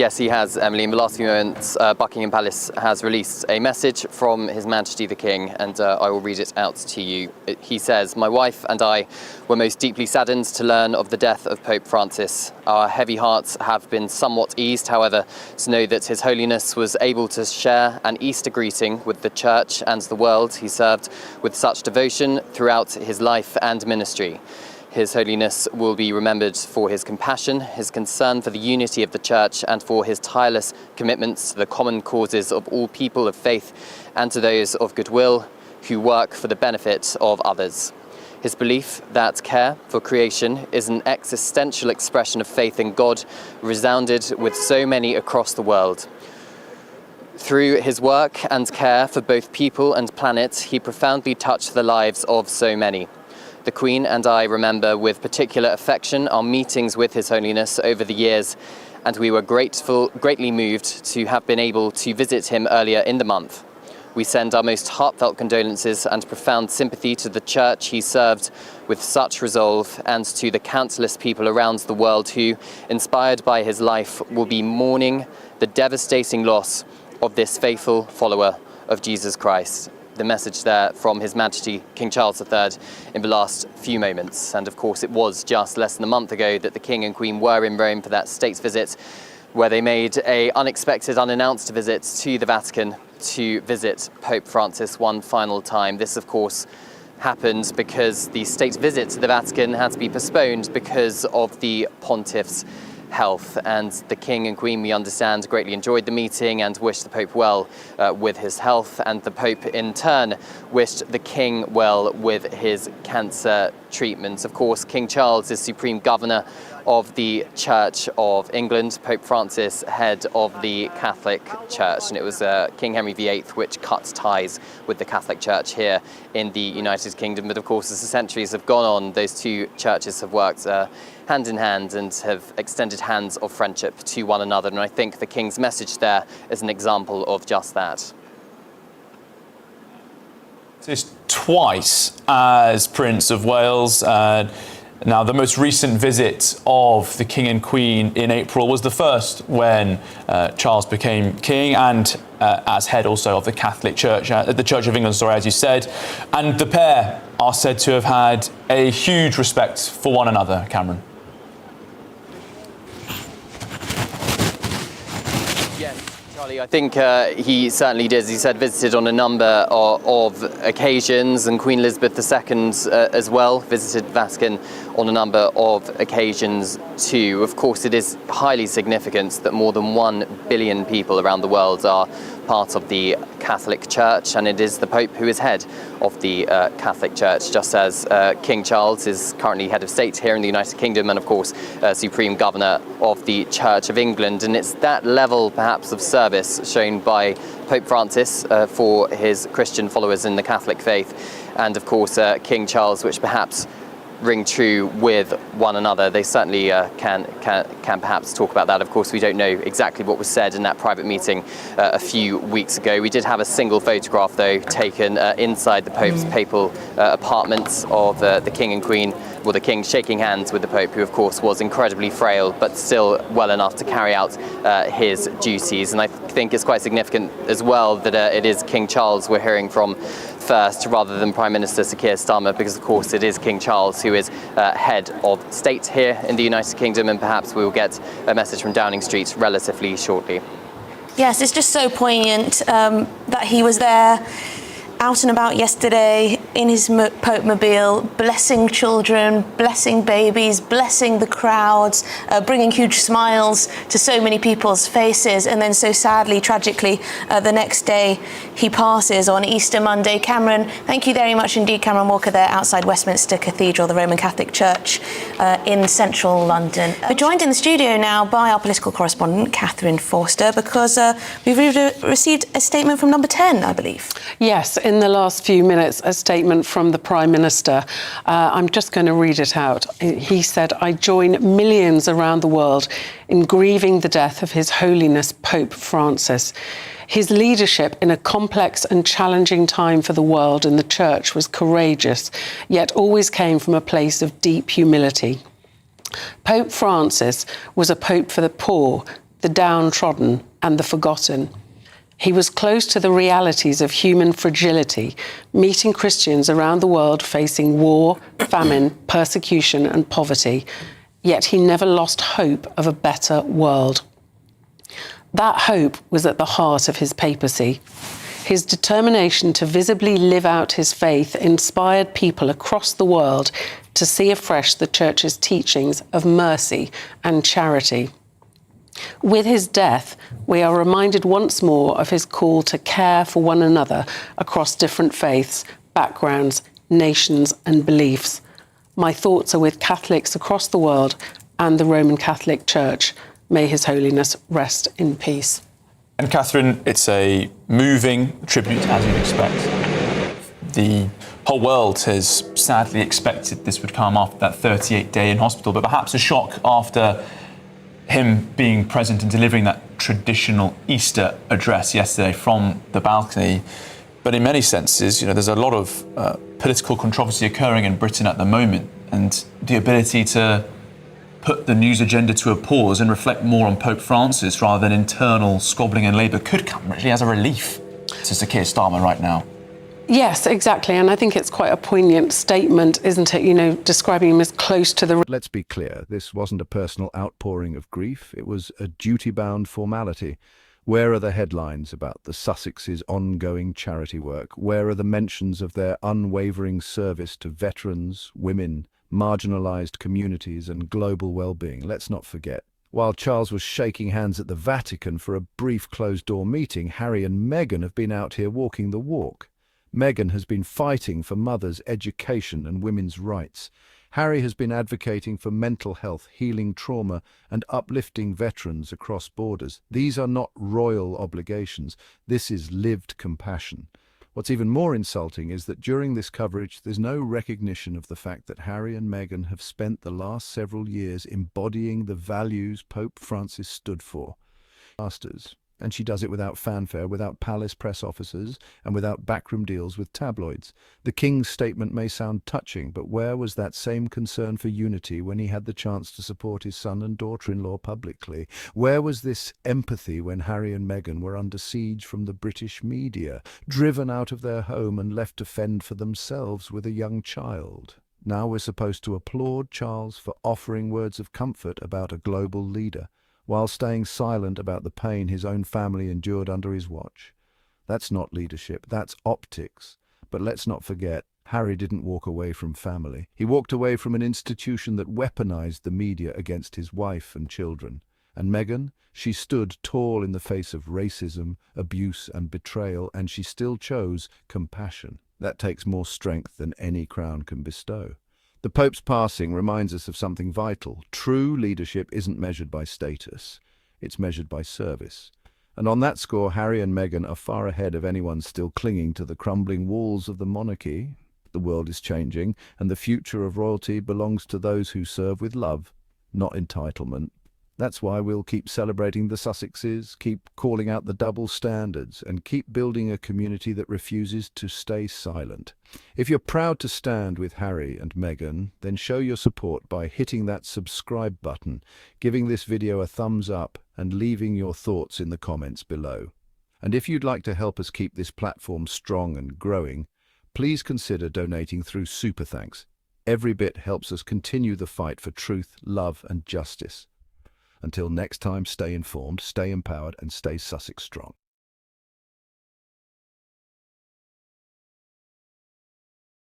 Yes, he has, Emily. In the last few moments, Buckingham Palace has released a message from His Majesty the King, and I will read it out to you. He says, "My wife and I were most deeply saddened to learn of the death of Pope Francis. Our heavy hearts have been somewhat eased, however, to know that His Holiness was able to share an Easter greeting with the Church and the world he served with such devotion throughout his life and ministry. His Holiness will be remembered for his compassion, his concern for the unity of the Church, and for his tireless commitments to the common causes of all people of faith and to those of goodwill who work for the benefit of others. His belief that care for creation is an existential expression of faith in God resounded with so many across the world. Through his work and care for both people and planet, he profoundly touched the lives of so many. The Queen and I remember with particular affection our meetings with His Holiness over the years, and we were greatly moved to have been able to visit him earlier in the month. We send our most heartfelt condolences and profound sympathy to the Church he served with such resolve, and to the countless people around the world who, inspired by his life, will be mourning the devastating loss of this faithful follower of Jesus Christ." The message there from His Majesty King Charles III in the last few moments. And of course, it was just less than a month ago that the King and Queen were in Rome for that state's visit, where they made an unexpected, unannounced visit to the Vatican to visit Pope Francis one final time. This, of course, happened because the state's visit to the Vatican had to be postponed because of the pontiff's health, and the King and Queen, we understand, greatly enjoyed the meeting and wished the Pope well with his health, and the Pope in turn wished the King well with his cancer treatment. Of course, King Charles is Supreme Governor of the Church of England, Pope Francis head of the Catholic Church, and it was King Henry VIII which cut ties with the Catholic Church here in the United Kingdom. But of course, as the centuries have gone on, those two churches have worked hand in hand and have extended hands of friendship to one another, and I think the King's message there is an example of just that. This twice as Prince of Wales. Now, the most recent visit of the King and Queen in April was the first when Charles became king, and as head also of the Catholic Church, the Church of England, as you said. And the pair are said to have had a huge respect for one another, Cameron. I think he certainly did. As he said, visited on a number of occasions, and Queen Elizabeth II as well visited Vatican on a number of occasions too. Of course, it is highly significant that more than 1 billion people around the world are part of the Catholic Church, and it is the Pope who is head of the Catholic Church, just as King Charles is currently head of state here in the United Kingdom, and of course Supreme Governor of the Church of England. And it's that level perhaps of service shown by Pope Francis for his Christian followers in the Catholic faith, and of course King Charles, which perhaps ring true with one another. They certainly can perhaps talk about that. Of course, we don't know exactly what was said in that private meeting a few weeks ago. We did have a single photograph, though, taken inside the Pope's papal apartments of the King and Queen, well, the King shaking hands with the Pope, who of course was incredibly frail, but still well enough to carry out his duties. And I think it's quite significant as well that it is King Charles we're hearing from first, rather than Prime Minister Sir Keir Starmer, because of course it is King Charles who is head of state here in the United Kingdom, and perhaps we will get a message from Downing Street relatively shortly. Yes, it's just so poignant that he was there out and about yesterday in his Pope Mobile, blessing children, blessing babies, blessing the crowds, bringing huge smiles to so many people's faces. And then so sadly, tragically, the next day he passes on Easter Monday. Cameron, thank you very much indeed. Cameron Walker there outside Westminster Cathedral, the Roman Catholic Church in central London. We're joined in the studio now by our political correspondent, Catherine Forster, because we've received a statement from Number 10, I believe. Yes, in the last few minutes, a statement from the Prime Minister. I'm just going to read it out. He said, "I join millions around the world in grieving the death of His Holiness Pope Francis. His leadership in a complex and challenging time for the world and the Church was courageous, yet always came from a place of deep humility. Pope Francis was a pope for the poor, the downtrodden, and the forgotten. He was close to the realities of human fragility, meeting Christians around the world facing war, famine, persecution, and poverty. Yet he never lost hope of a better world. That hope was at the heart of his papacy. His determination to visibly live out his faith inspired people across the world to see afresh the Church's teachings of mercy and charity. With his death, we are reminded once more of his call to care for one another across different faiths, backgrounds, nations, and beliefs. My thoughts are with Catholics across the world and the Roman Catholic Church. May His Holiness rest in peace. And Catherine, it's a moving tribute, as you'd expect. The whole world has sadly expected this would come after that 38-day in hospital, but perhaps a shock after him being present and delivering that traditional Easter address yesterday from the balcony. But in many senses, there's a lot of political controversy occurring in Britain at the moment, and the ability to put the news agenda to a pause and reflect more on Pope Francis rather than internal squabbling in Labour could come really as a relief to Sir Keir Starmer right now. Yes, exactly. And I think it's quite a poignant statement, isn't it? Describing him as close to the... Let's be clear, this wasn't a personal outpouring of grief. It was a duty-bound formality. Where are the headlines about the Sussexes' ongoing charity work? Where are the mentions of their unwavering service to veterans, women, marginalised communities and global well-being? Let's not forget. While Charles was shaking hands at the Vatican for a brief closed-door meeting, Harry and Meghan have been out here walking the walk. Meghan has been fighting for mothers' education and women's rights. Harry has been advocating for mental health, healing trauma, and uplifting veterans across borders. These are not royal obligations. This is lived compassion. What's even more insulting is that during this coverage, there's no recognition of the fact that Harry and Meghan have spent the last several years embodying the values Pope Francis stood for. Masters. And she does it without fanfare, without palace press officers, and without backroom deals with tabloids. The King's statement may sound touching, but where was that same concern for unity when he had the chance to support his son and daughter-in-law publicly? Where was this empathy when Harry and Meghan were under siege from the British media, driven out of their home and left to fend for themselves with a young child? Now we're supposed to applaud Charles for offering words of comfort about a global leader, while staying silent about the pain his own family endured under his watch. That's not leadership, that's optics. But let's not forget, Harry didn't walk away from family. He walked away from an institution that weaponized the media against his wife and children. And Meghan, she stood tall in the face of racism, abuse and betrayal, and she still chose compassion. That takes more strength than any crown can bestow. The Pope's passing reminds us of something vital. True leadership isn't measured by status, it's measured by service. And on that score, Harry and Meghan are far ahead of anyone still clinging to the crumbling walls of the monarchy. The world is changing, and the future of royalty belongs to those who serve with love, not entitlement. That's why we'll keep celebrating the Sussexes, keep calling out the double standards, and keep building a community that refuses to stay silent. If you're proud to stand with Harry and Meghan, then show your support by hitting that subscribe button, giving this video a thumbs up, and leaving your thoughts in the comments below. And if you'd like to help us keep this platform strong and growing, please consider donating through Super Thanks. Every bit helps us continue the fight for truth, love, and justice. Until next time, stay informed, stay empowered, and stay Sussex strong.